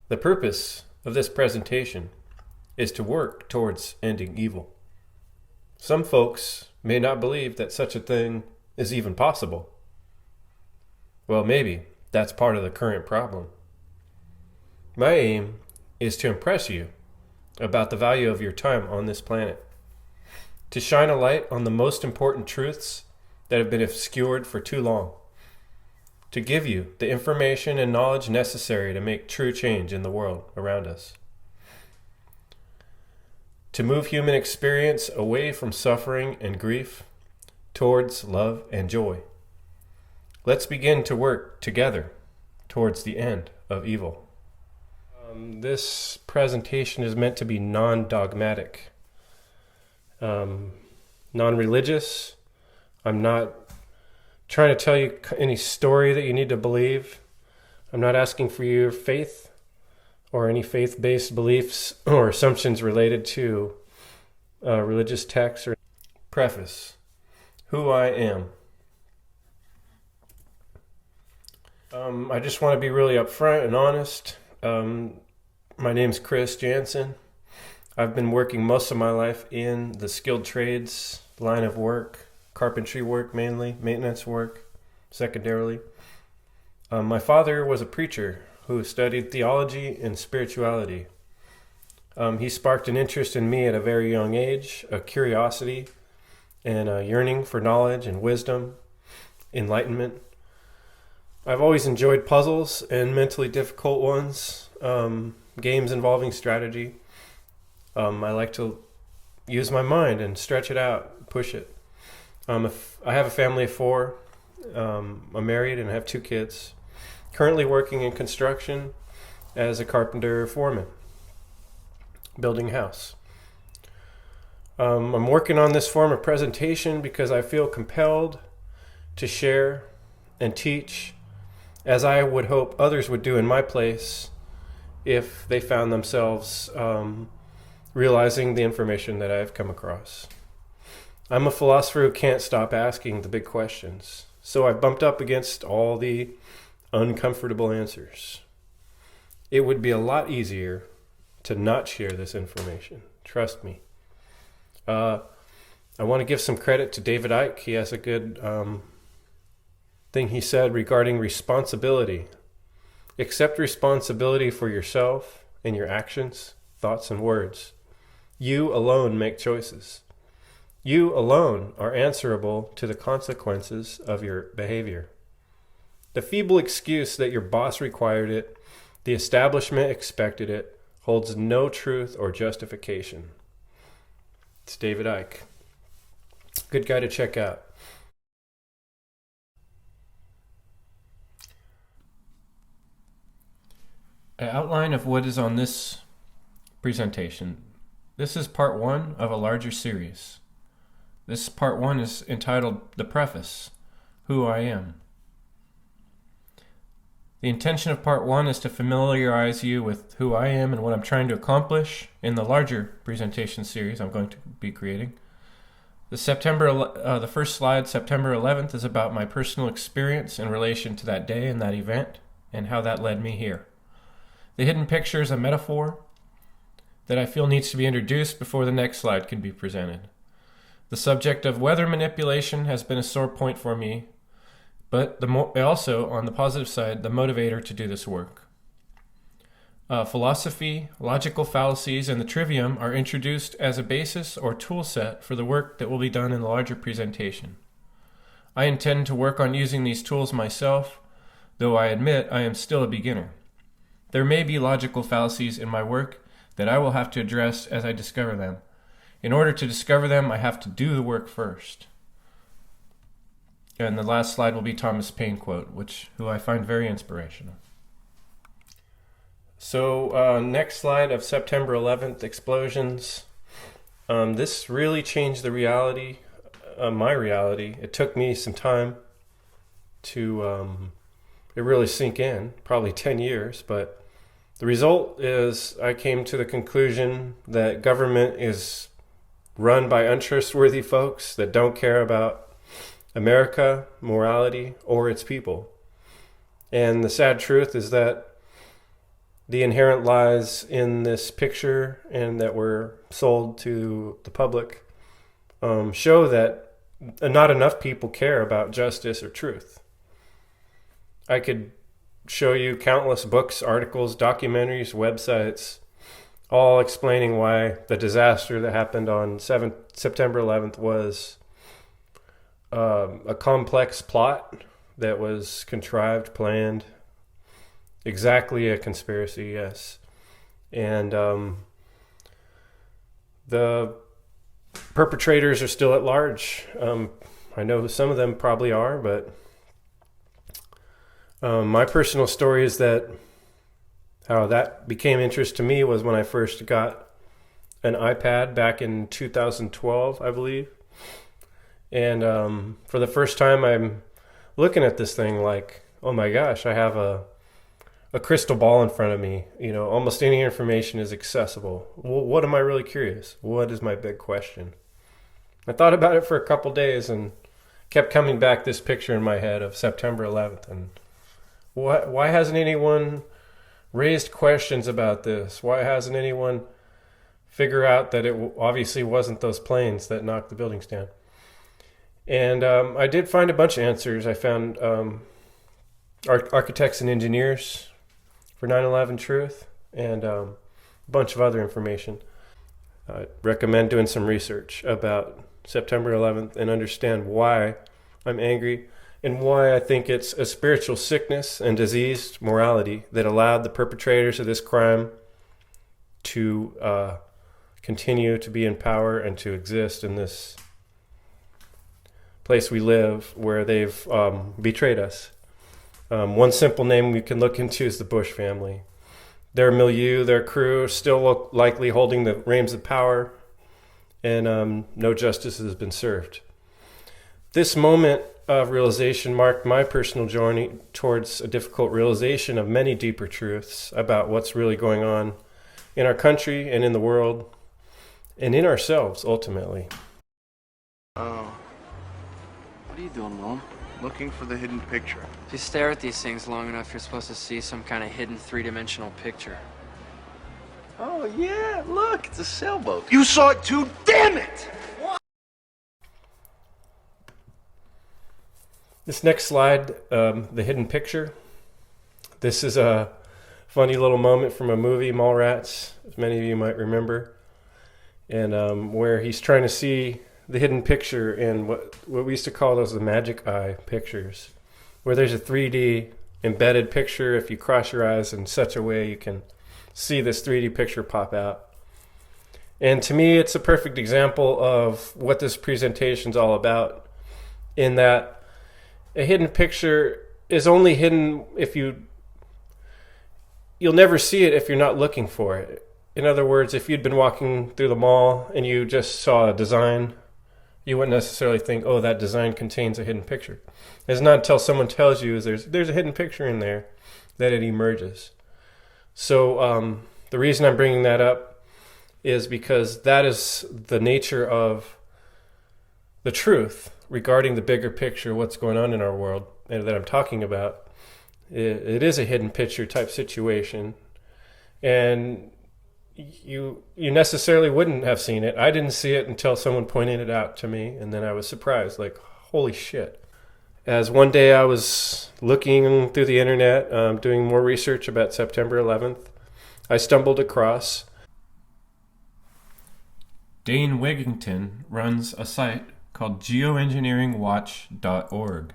The purpose of this presentation is to work towards ending evil. Some folks may not believe that such a thing is even possible. Well, maybe that's part of the current problem. My aim is to impress you about the value of your time on this planet, to shine a light on the most important truths that have been obscured for too long, to give you the information and knowledge necessary to make true change in the world around us, to move human experience away from suffering and grief towards love and joy. Let's begin to work together towards the end of evil. This presentation is meant to be non-dogmatic, non-religious. I'm not trying to tell you any story that you need to believe. I'm not asking for your faith or any faith-based beliefs or assumptions related to religious texts. Or preface: who I am. I just want to be really upfront and honest. My name's Chris Jansen. I've been working most of my life in the skilled trades line of work, carpentry work mainly, maintenance work secondarily. My father was a preacher who studied theology and spirituality. He sparked an interest in me at a very young age, a curiosity and a yearning for knowledge and wisdom, enlightenment. I've always enjoyed puzzles and mentally difficult ones, games involving strategy. I like to use my mind and stretch it out, push it. I have a family of 4. I'm married and I have 2 kids. Currently working in construction as a carpenter foreman, building a house. I'm working on this form of presentation because I feel compelled to share and teach as I would hope others would do in my place if they found themselves realizing the information that I've come across. I'm a philosopher who can't stop asking the big questions, so I've bumped up against all the uncomfortable answers. It would be a lot easier to not share this information. Trust me. I want to give some credit to David Icke. He has a good thing he said regarding responsibility. Accept responsibility for yourself and your actions, thoughts, and words. You alone make choices. You alone are answerable to the consequences of your behavior. The feeble excuse that your boss required it, the establishment expected it, holds no truth or justification. It's David Icke. Good guy to check out. An outline of what is on this presentation. This is part 1 of a larger series. This part 1 is entitled The Preface, Who I Am. The intention of part 1 is to familiarize you with who I am and what I'm trying to accomplish in the larger presentation series I'm going to be creating. The first slide, September 11th, is about my personal experience in relation to that day and that event and how that led me here. The hidden picture is a metaphor that I feel needs to be introduced before the next slide can be presented. The subject of weather manipulation has been a sore point for me, but also, on the positive side, the motivator to do this work. Philosophy, logical fallacies, and the trivium are introduced as a basis or tool set for the work that will be done in the larger presentation. I intend to work on using these tools myself, though I admit I am still a beginner. There may be logical fallacies in my work that I will have to address as I discover them. In order to discover them, I have to do the work first. And the last slide will be Thomas Paine quote, who I find very inspirational. So next slide of September 11th, explosions. This really changed the reality, my reality. It took me some time to it really sink in, probably 10 years, but the result is I came to the conclusion that government is run by untrustworthy folks that don't care about America, morality, or its people. And the sad truth is that the inherent lies in this picture and that were sold to the public show that not enough people care about justice or truth. I could show you countless books, articles, documentaries, websites, all explaining why the disaster that happened on September 11th was a complex plot that was contrived, planned, exactly a conspiracy, yes. And the perpetrators are still at large. I know who some of them probably are, but my personal story is that how that became interest to me was when I first got an iPad back in 2012, I believe. And for the first time, I'm looking at this thing like, oh my gosh, I have a crystal ball in front of me. You know, almost any information is accessible. What am I really curious? What is my big question? I thought about it for a couple days and kept coming back this picture in my head of September 11th. And why hasn't anyone raised questions about this? Why hasn't anyone figured out that it obviously wasn't those planes that knocked the buildings down? And I did find a bunch of answers. I found architects and engineers for 9/11 Truth and a bunch of other information. I recommend doing some research about September 11th and understand why I'm angry and why I think it's a spiritual sickness and diseased morality that allowed the perpetrators of this crime to continue to be in power and to exist in this place we live where they've betrayed us. One simple name we can look into is the Bush family. Their milieu, their crew, still likely holding the reins of power, and no justice has been served. This moment of realization marked my personal journey towards a difficult realization of many deeper truths about what's really going on in our country and in the world, and in ourselves, ultimately. Oh. What are you doing, Mom? Looking for the hidden picture. If you stare at these things long enough, you're supposed to see some kind of hidden three-dimensional picture. Oh, yeah, look, it's a sailboat. You saw it too, damn it! What? This next slide, the hidden picture. This is a funny little moment from a movie, Mallrats, as many of you might remember, and where he's trying to see the hidden picture in what we used to call those the magic eye pictures, where there's a 3D embedded picture. If you cross your eyes in such a way, you can see this 3D picture pop out. And to me, it's a perfect example of what this presentation is all about, in that a hidden picture is only hidden if you'll never see it if you're not looking for it. In other words, if you'd been walking through the mall and you just saw a design, you wouldn't necessarily think, oh, that design contains a hidden picture. It's not until someone tells you there's a hidden picture in there that it emerges. So the reason I'm bringing that up is because that is the nature of the truth regarding the bigger picture, what's going on in our world, and that I'm talking about. It is a hidden picture type situation, and you necessarily wouldn't have seen it. I didn't see it until someone pointed it out to me, and then I was surprised, like, holy shit. As one day I was looking through the internet, doing more research about September 11th, I stumbled across Dane Wigington runs a site called geoengineeringwatch.org.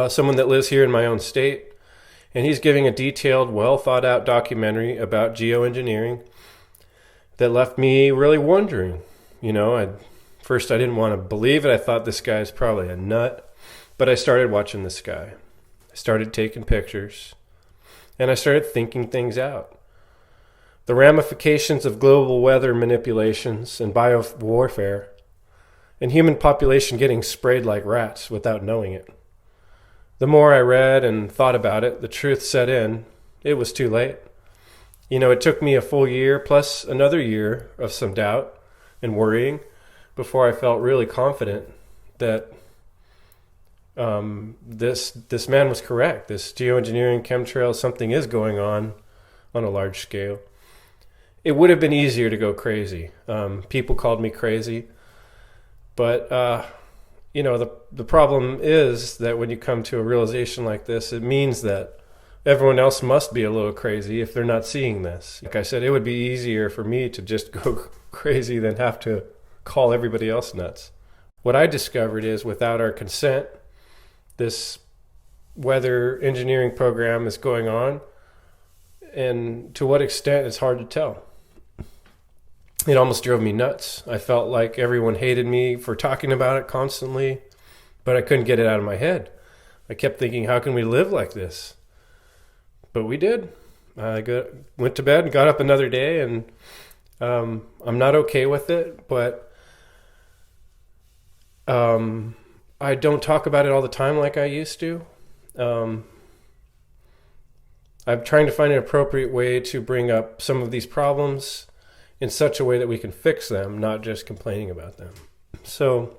Someone that lives here in my own state, and he's giving a detailed, well-thought-out documentary about geoengineering that left me really wondering. You know, first I didn't want to believe it. I thought this guy's probably a nut, but I started watching this guy. I started taking pictures, and I started thinking things out. The ramifications of global weather manipulations and biowarfare, and human population getting sprayed like rats without knowing it. The more I read and thought about it, the truth set in. It was too late. You know, it took me a full year plus another year of some doubt and worrying before I felt really confident that this man was correct. This geoengineering, chemtrails, something is going on a large scale. It would have been easier to go crazy. People called me crazy, but the problem is that when you come to a realization like this, it means that everyone else must be a little crazy if they're not seeing this. Like I said, it would be easier for me to just go crazy than have to call everybody else nuts. What I discovered is without our consent, this weather engineering program is going on, and to what extent it's hard to tell. It almost drove me nuts. I felt like everyone hated me for talking about it constantly, but I couldn't get it out of my head. I kept thinking, how can we live like this? But we did. I went to bed and got up another day, and I'm not okay with it, but I don't talk about it all the time like I used to. I'm trying to find an appropriate way to bring up some of these problems in such a way that we can fix them, not just complaining about them. So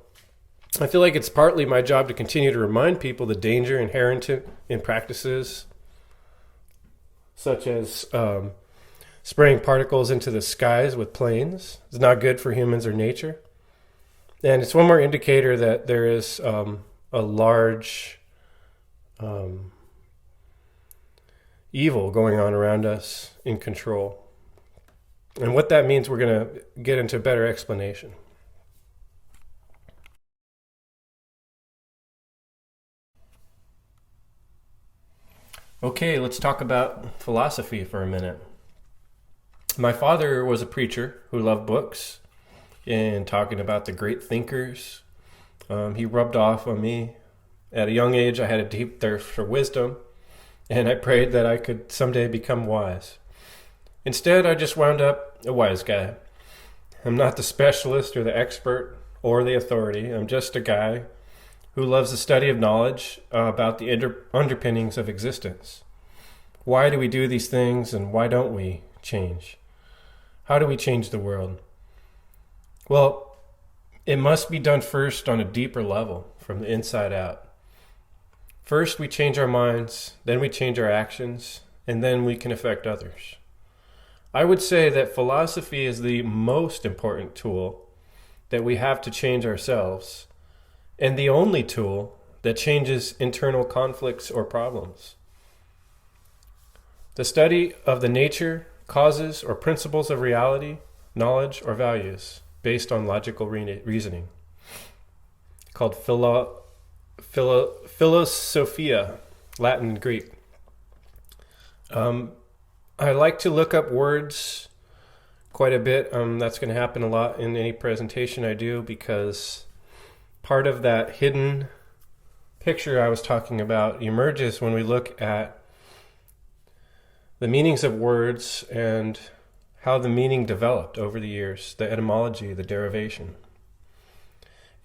I feel like it's partly my job to continue to remind people the danger inherent in practices such as spraying particles into the skies with planes. It's not good for humans or nature. And it's one more indicator that there is a large evil going on around us in control. And what that means, we're going to get into a better explanation. Okay, let's talk about philosophy for a minute. My father was a preacher who loved books and talking about the great thinkers. He rubbed off on me. At a young age, I had a deep thirst for wisdom, and I prayed that I could someday become wise. Instead, I just wound up a wise guy. I'm not the specialist or the expert or the authority. I'm just a guy who loves the study of knowledge about the underpinnings of existence. Why do we do these things, and why don't we change? How do we change the world? Well, it must be done first on a deeper level, from the inside out. First, we change our minds, then we change our actions, and then we can affect others. I would say that philosophy is the most important tool that we have to change ourselves, and the only tool that changes internal conflicts or problems. The study of the nature, causes, or principles of reality, knowledge, or values based on logical reasoning, called philosophia, Latin and Greek. I like to look up words quite a bit. That's going to happen a lot in any presentation I do, because part of that hidden picture I was talking about emerges when we look at the meanings of words and how the meaning developed over the years, the etymology, the derivation.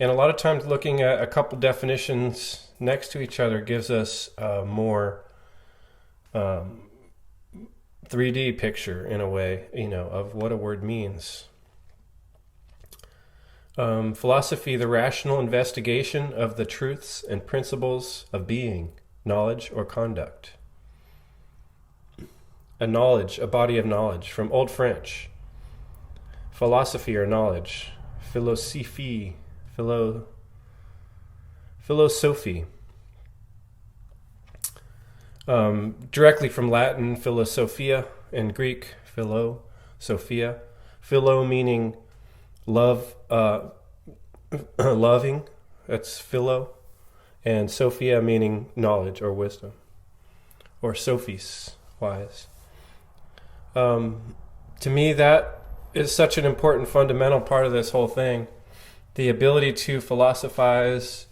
And a lot of times looking at a couple definitions next to each other gives us a more 3D picture, in a way, of what a word means. Philosophy, the rational investigation of the truths and principles of being, knowledge, or conduct. A body of knowledge, from Old French. Philosophy or knowledge. Philosophie. Directly from Latin, philosophia, and Greek, philosophia. Philo meaning love, loving, that's philo, and sophia meaning knowledge or wisdom, or sophis, wise. To me, that is such an important fundamental part of this whole thing. The ability to philosophize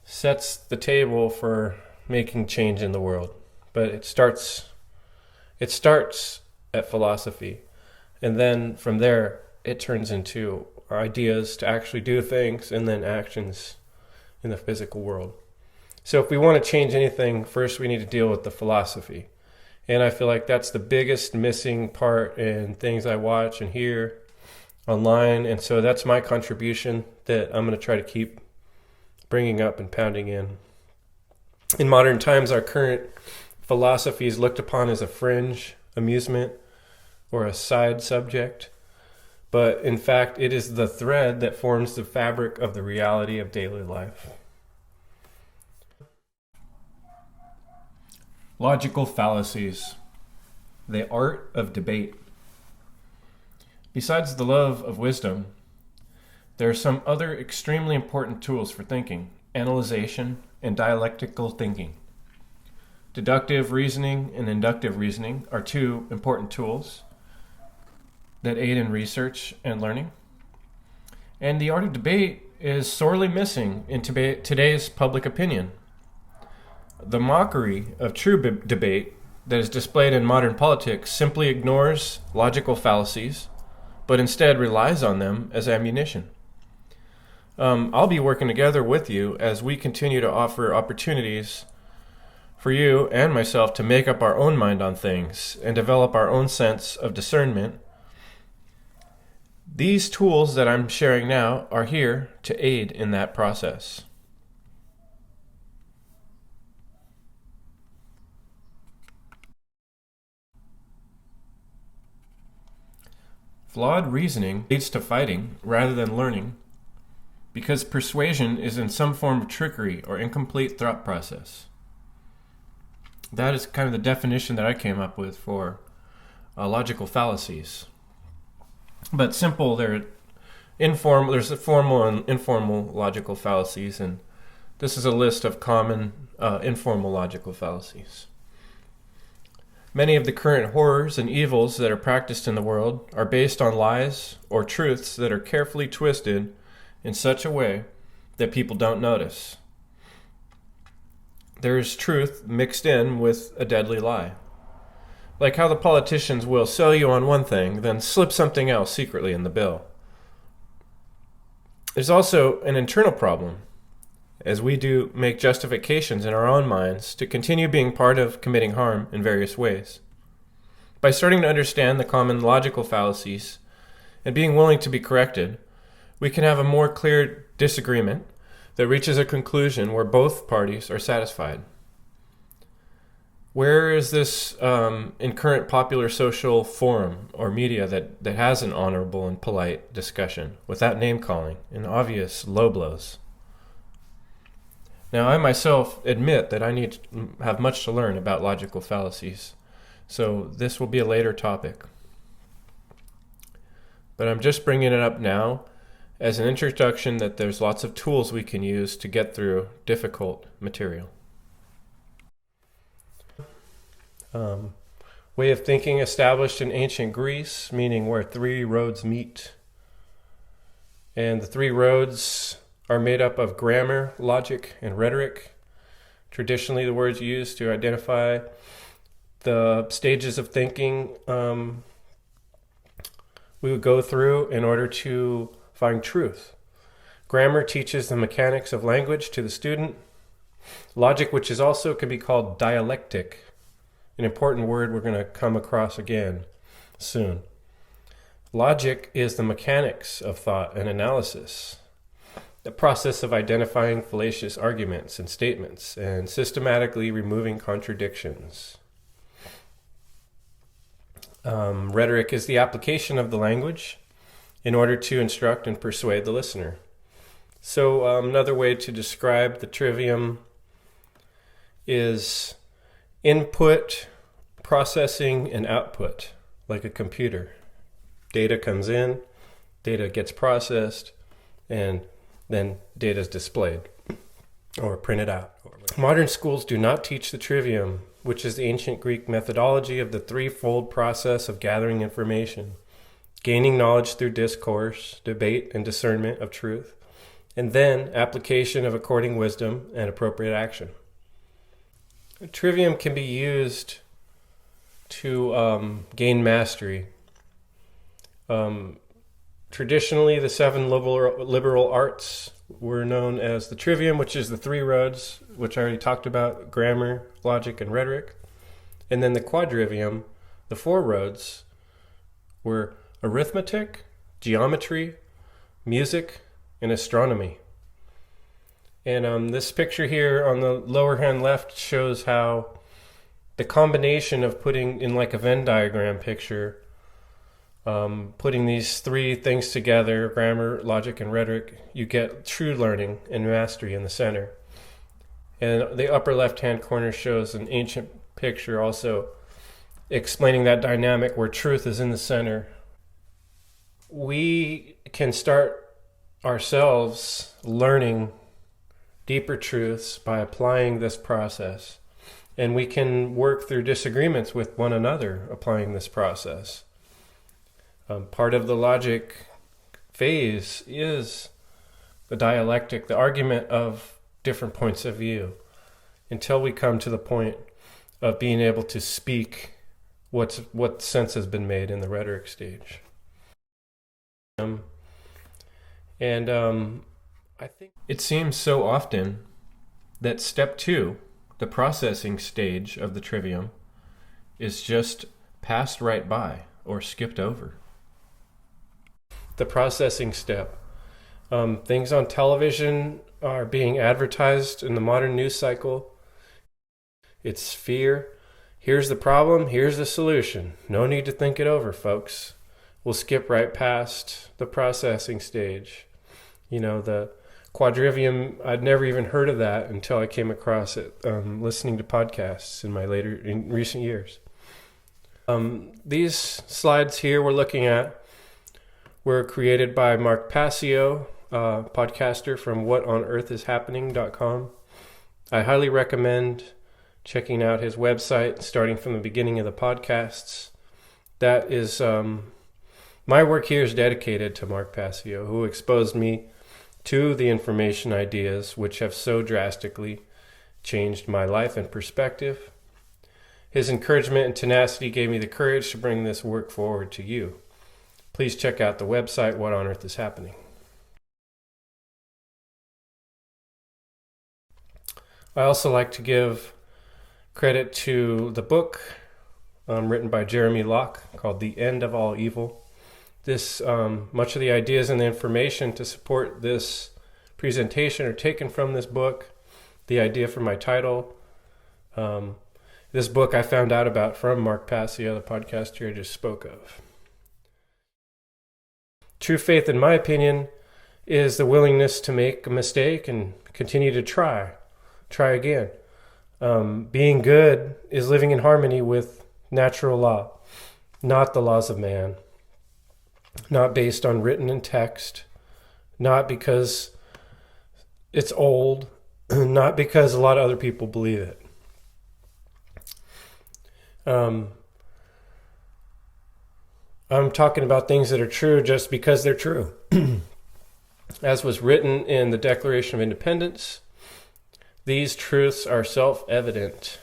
sets the table for making change in the world. But it starts at philosophy. And then from there, it turns into ideas to actually do things, and then actions in the physical world. So if we want to change anything, first we need to deal with the philosophy. And I feel like that's the biggest missing part in things I watch and hear online. And so that's my contribution that I'm going to try to keep bringing up and pounding in. In modern times, our current philosophy is looked upon as a fringe amusement or a side subject, but in fact, it is the thread that forms the fabric of the reality of daily life. Logical fallacies, the art of debate. Besides the love of wisdom, there are some other extremely important tools for thinking: analyzation and dialectical thinking. Deductive reasoning and inductive reasoning are two important tools that aid in research and learning. And the art of debate is sorely missing in today's public opinion. The mockery of true debate that is displayed in modern politics simply ignores logical fallacies, but instead relies on them as ammunition. I'll be working together with you as we continue to offer opportunities for you and myself to make up our own mind on things and develop our own sense of discernment. These tools that I'm sharing now are here to aid in that process. Flawed reasoning leads to fighting rather than learning, because persuasion is in some form of trickery or incomplete thought process. That is kind of the definition that I came up with for logical fallacies. But simple, there's a formal and informal logical fallacies, and this is a list of common informal logical fallacies. Many of the current horrors and evils that are practiced in the world are based on lies or truths that are carefully twisted in such a way that people don't notice. There is truth mixed in with a deadly lie. Like how the politicians will sell you on one thing, then slip something else secretly in the bill. There's also an internal problem, as we do make justifications in our own minds to continue being part of committing harm in various ways. By starting to understand the common logical fallacies and being willing to be corrected, we can have a more clear disagreement that reaches a conclusion where both parties are satisfied. Where is this in current popular social forum or media that has an honorable and polite discussion without name-calling and obvious low blows? Now, I myself admit that I need to have much to learn about logical fallacies, so this will be a later topic. But I'm just bringing it up now as an introduction that there's lots of tools we can use to get through difficult material. Way of thinking established in ancient Greece, meaning where three roads meet. And the three roads are made up of grammar, logic, and rhetoric. Traditionally, the words used to identify the stages of thinking we would go through in order to find truth. Grammar teaches the mechanics of language to the student. Logic, which is also can be called dialectic, an important word we're going to come across again soon. Logic is the mechanics of thought and analysis, the process of identifying fallacious arguments and statements and systematically removing contradictions. Rhetoric is the application of the language in order to instruct and persuade the listener. So another way to describe the trivium is input, processing, and output, like a computer. Data comes in, data gets processed, and then data is displayed or printed out. Modern schools do not teach the trivium, which is the ancient Greek methodology of the threefold process of gathering information, gaining knowledge through discourse, debate, and discernment of truth, and then application of according wisdom and appropriate action. Trivium can be used to gain mastery. Traditionally, the seven liberal arts were known as the trivium, which is the three roads, which I already talked about: grammar, logic, and rhetoric. And then the quadrivium, the four roads, were arithmetic, geometry, music, and astronomy. And this picture here on the lower hand left shows how the combination of putting in like a Venn diagram picture, putting these three things together, grammar, logic, and rhetoric, you get true learning and mastery in the center. And the upper left-hand corner shows an ancient picture also explaining that dynamic where truth is in the center. We can start ourselves learning deeper truths by applying this process. And we can work through disagreements with one another applying this process. Part of the logic phase is the dialectic, the argument of different points of view, until we come to the point of being able to speak what sense has been made in the rhetoric stage. I think it seems so often that step 2, the processing stage of the trivium, is just passed right by or skipped over. The processing step. Things on television are being advertised in the modern news cycle. It's fear. Here's the problem, here's the solution. No need to think it over, folks. We'll skip right past the processing stage. You know, the quadrivium, I'd never even heard of that until I came across it listening to podcasts in recent years. These slides here we're looking at were created by Mark Passio, podcaster from whatonearthishappening.com. I highly recommend checking out his website, starting from the beginning of the podcasts. That is, my work here is dedicated to Mark Passio, who exposed me to the information ideas which have so drastically changed my life and perspective. His encouragement and tenacity gave me the courage to bring this work forward to you. Please check out the website, What on Earth is Happening. I also like to give credit to the book written by Jeremy Locke called The End of All Evil. This much of the ideas and the information to support this presentation are taken from this book. The idea for my title, this book I found out about from Mark Passio, the podcaster I just spoke of. True faith, in my opinion, is the willingness to make a mistake and continue to try again. Being good is living in harmony with natural law, not the laws of man, not based on written in text, not because it's old, not because a lot of other people believe it. I'm talking about things that are true just because they're true. As was written in the Declaration of Independence, these truths are self-evident.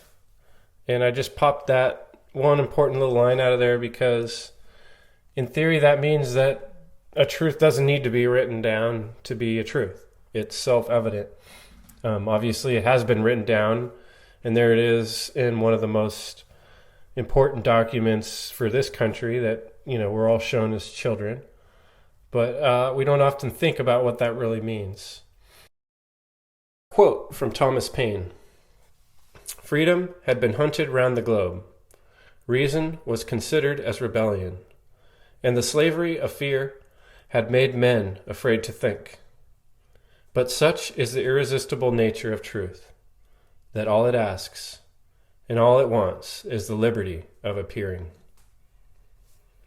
And I just popped that one important little line out of there because in theory that means that a truth doesn't need to be written down to be a truth. It's self-evident. Obviously it has been written down, and there it is in one of the most important documents for this country that, you know, we're all shown as children. But we don't often think about what that really means. Quote from Thomas Paine. Freedom had been hunted round the globe. Reason was considered as rebellion. And the slavery of fear had made men afraid to think. But such is the irresistible nature of truth, that all it asks and all it wants is the liberty of appearing.